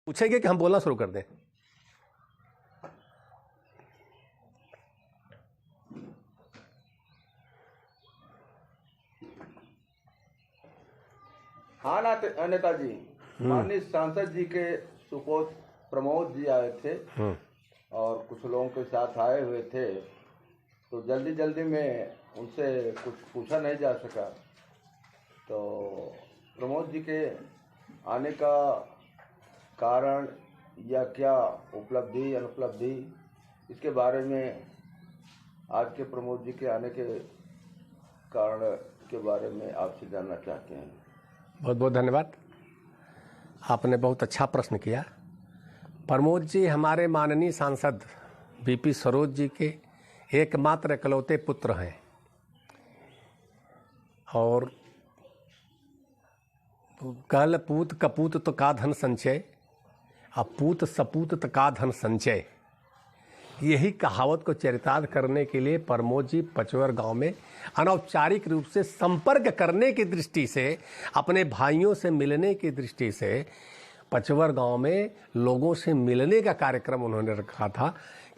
पूछेंगे कि हम बोलना शुरू कर दें। हाँ नेताजी, माननीय सांसद जी के सुपुत्र प्रमोद जी आए थे और कुछ लोगों के साथ आए हुए थे, तो जल्दी जल्दी में उनसे कुछ पूछा नहीं जा सका। तो प्रमोद जी के आने का कारण या क्या उपलब्धि अनुपलब्धि, इसके बारे में आज के प्रमोद जी के आने के कारण के बारे में आपसे जानना चाहते हैं। बहुत बहुत धन्यवाद, आपने बहुत अच्छा प्रश्न किया। प्रमोद जी हमारे माननीय सांसद बीपी सरोज जी के एकमात्र इकलौते पुत्र हैं और कल पूत कपूत तो का धन संचय, अपूत सपूत तो का धन संचय, यही कहावत को चरितार्थ करने के लिए प्रमोद जी पचवर गांव में अनौपचारिक रूप से संपर्क करने की दृष्टि से, अपने भाइयों से मिलने की दृष्टि से पचवर गांव में लोगों से मिलने का कार्यक्रम उन्होंने रखा था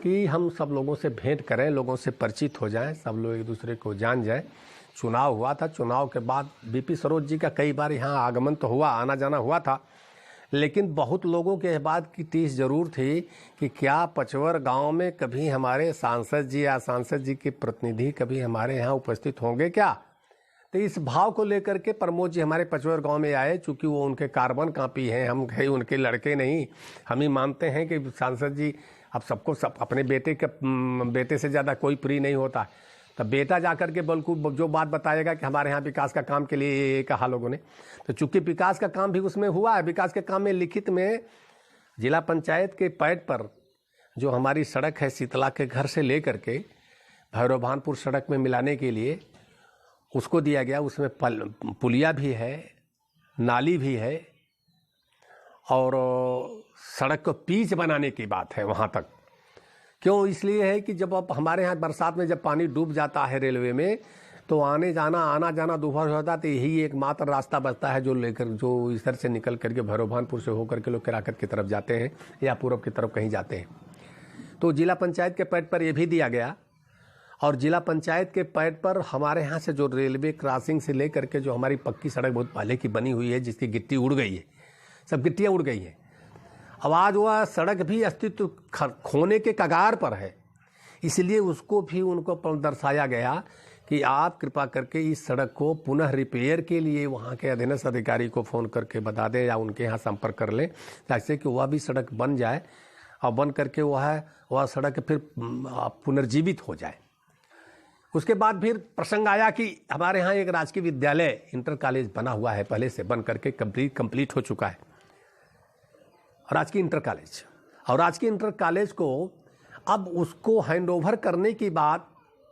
कि हम सब लोगों से भेंट करें, लोगों से परिचित हो जाएं, सब लोग एक दूसरे को जान जाएं। चुनाव हुआ था, चुनाव के बाद बीपी सरोज जी का कई बार यहाँ आगमन तो हुआ, आना जाना हुआ था, लेकिन बहुत लोगों के बात की टीस जरूर थी कि क्या पचवर गांव में कभी हमारे सांसद जी या सांसद जी के प्रतिनिधि कभी हमारे यहाँ उपस्थित होंगे क्या। तो इस भाव को लेकर के प्रमोद जी हमारे पचवर गांव में आए। चूँकि वो उनके कार्बन कापी हैं, हम कहीं उनके लड़के नहीं। हम ही मानते हैं कि सांसद जी अब सबको सब अपने बेटे से ज़्यादा कोई प्रिय नहीं होता। तो बेटा जाकर के बल्कि जो बात बताएगा कि हमारे यहाँ विकास का काम के लिए ये कहा लोगों ने, तो चूंकि विकास का काम भी उसमें हुआ है। विकास के काम में लिखित में जिला पंचायत के पैड पर जो हमारी सड़क है शीतला के घर से लेकर के भैरवभानपुर सड़क में मिलाने के लिए उसको दिया गया। उसमें पुलिया भी है, नाली भी है और सड़क को पिच बनाने की बात है वहाँ तक। क्यों? इसलिए है कि जब अब हमारे यहाँ बरसात में जब पानी डूब जाता है रेलवे में, तो आना जाना दोपहर होता है, तो यही एकमात्र रास्ता बचता है जो इस तरह से निकल करके भैरवभानपुर से होकर के लोग केराकत की तरफ जाते हैं या पूरब की तरफ कहीं जाते हैं। तो जिला पंचायत के पैड पर यह भी दिया गया और जिला पंचायत के पैड पर हमारे यहाँ से जो रेलवे क्रॉसिंग से लेकर के जो हमारी पक्की सड़क बहुत पहले की बनी हुई है, जिसकी गिट्टी उड़ गई है, सब गिट्टियाँ उड़ गई हैं। अब आज वह सड़क भी अस्तित्व खोने के कगार पर है, इसलिए उसको भी उनको दर्शाया गया कि आप कृपा करके इस सड़क को पुनः रिपेयर के लिए वहाँ के अधीनस्थ अधिकारी को फ़ोन करके बता दें या उनके यहाँ संपर्क कर लें, ताकि कि वह भी सड़क बन जाए और बन करके वह सड़क फिर पुनर्जीवित हो जाए। उसके बाद फिर प्रसंग आया कि हमारे यहाँ एक राजकीय विद्यालय इंटर कॉलेज बना हुआ है, पहले से बन करके कंप्लीट हो चुका है, राजकीय इंटर कॉलेज। और राजकीय इंटर कॉलेज को अब उसको हैंडओवर करने की बात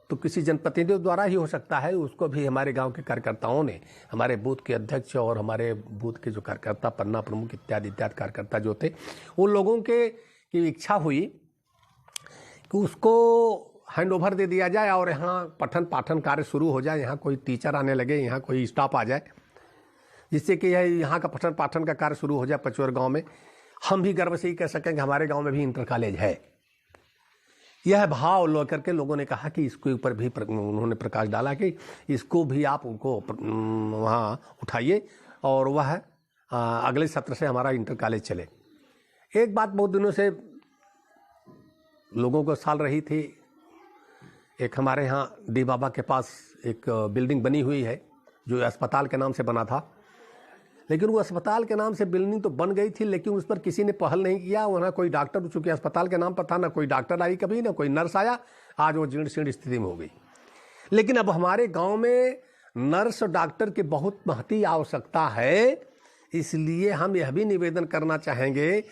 तो किसी जनप्रतिनिधि द्वारा ही हो सकता है। उसको भी हमारे गांव के कार्यकर्ताओं ने, हमारे बूथ के अध्यक्ष और हमारे बूथ के जो कार्यकर्ता, पन्ना प्रमुख इत्यादि कार्यकर्ता जो थे, उन लोगों की इच्छा हुई कि उसको हैंडओवर दे दिया जाए और यहाँ पठन पाठन कार्य शुरू हो जाए, यहाँ कोई टीचर आने लगे, यहाँ कोई स्टाफ आ जाए, जिससे कि यहाँ का पठन पाठन का कार्य शुरू हो जाए पचवर गाँव में। हम भी गर्व से ही कह सकें कि हमारे गांव में भी इंटर कॉलेज है। यह भाव लेकर के लोगों ने कहा कि इसके ऊपर भी उन्होंने प्रकाश डाला कि इसको भी आप उनको वहाँ उठाइए और वह अगले सत्र से हमारा इंटर कॉलेज चले। एक बात बहुत दिनों से लोगों को साल रही थी, एक हमारे यहाँ डी बाबा के पास एक बिल्डिंग बनी हुई है जो अस्पताल के नाम से बना था, लेकिन वो अस्पताल के नाम से बिल्डिंग तो बन गई थी, लेकिन उस पर किसी ने पहल नहीं किया। वहाँ कोई डॉक्टर, चूंकि अस्पताल के नाम पर था, ना कोई डॉक्टर आई कभी, ना कोई नर्स आया। आज वो जीर्ण शीर्ण स्थिति में हो गई। लेकिन अब हमारे गांव में नर्स और डॉक्टर की बहुत महती आवश्यकता है, इसलिए हम यह भी निवेदन करना चाहेंगे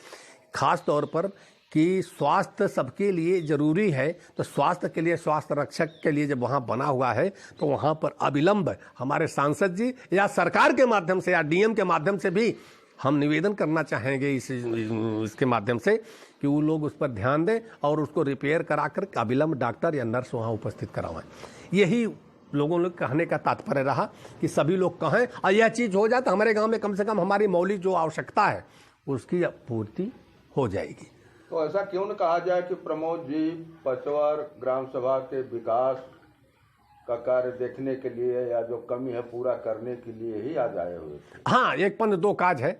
खास तौर पर कि स्वास्थ्य सबके लिए जरूरी है। तो स्वास्थ्य के लिए, स्वास्थ्य रक्षक के लिए जब वहाँ बना हुआ है, तो वहाँ पर अविलंब हमारे सांसद जी या सरकार के माध्यम से या डीएम के माध्यम से भी हम निवेदन करना चाहेंगे इसके माध्यम से कि वो लोग उस पर ध्यान दें और उसको रिपेयर करा कर अविलंब डॉक्टर या नर्स वहाँ उपस्थित कराएं। यही लोगों ने कहने का तात्पर्य रहा कि सभी लोग कहें और यह चीज़ हो जाए तो हमारे गाँव में कम से कम हमारी मौलिक जो आवश्यकता है उसकी पूर्ति हो जाएगी। तो ऐसा क्यों न कहा जाए कि प्रमोद जी पचवर ग्राम सभा के विकास का कार्य देखने के लिए या जो कमी है पूरा करने के लिए ही आज आए हुए थे? हाँ, एक पंथ दो काज है।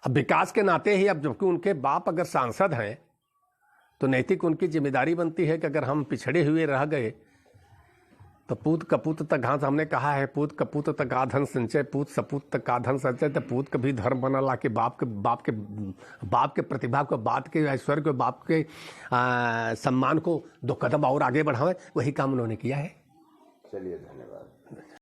अब विकास के नाते ही, अब जबकि उनके बाप अगर सांसद हैं तो नैतिक उनकी जिम्मेदारी बनती है कि अगर हम पिछड़े हुए रह गए तो पूत कपूत तक, हाँ हमने कहा है पूत कपूत तक आधन संचय, पूत सपूत तक आधन संचय। तो पूत का भी धर्म बना ला के बाप के प्रतिभा को, बाप के ऐश्वर्य को, बाप के सम्मान को 2 कदम और आगे बढ़ावे, वही काम उन्होंने किया है। चलिए, धन्यवाद।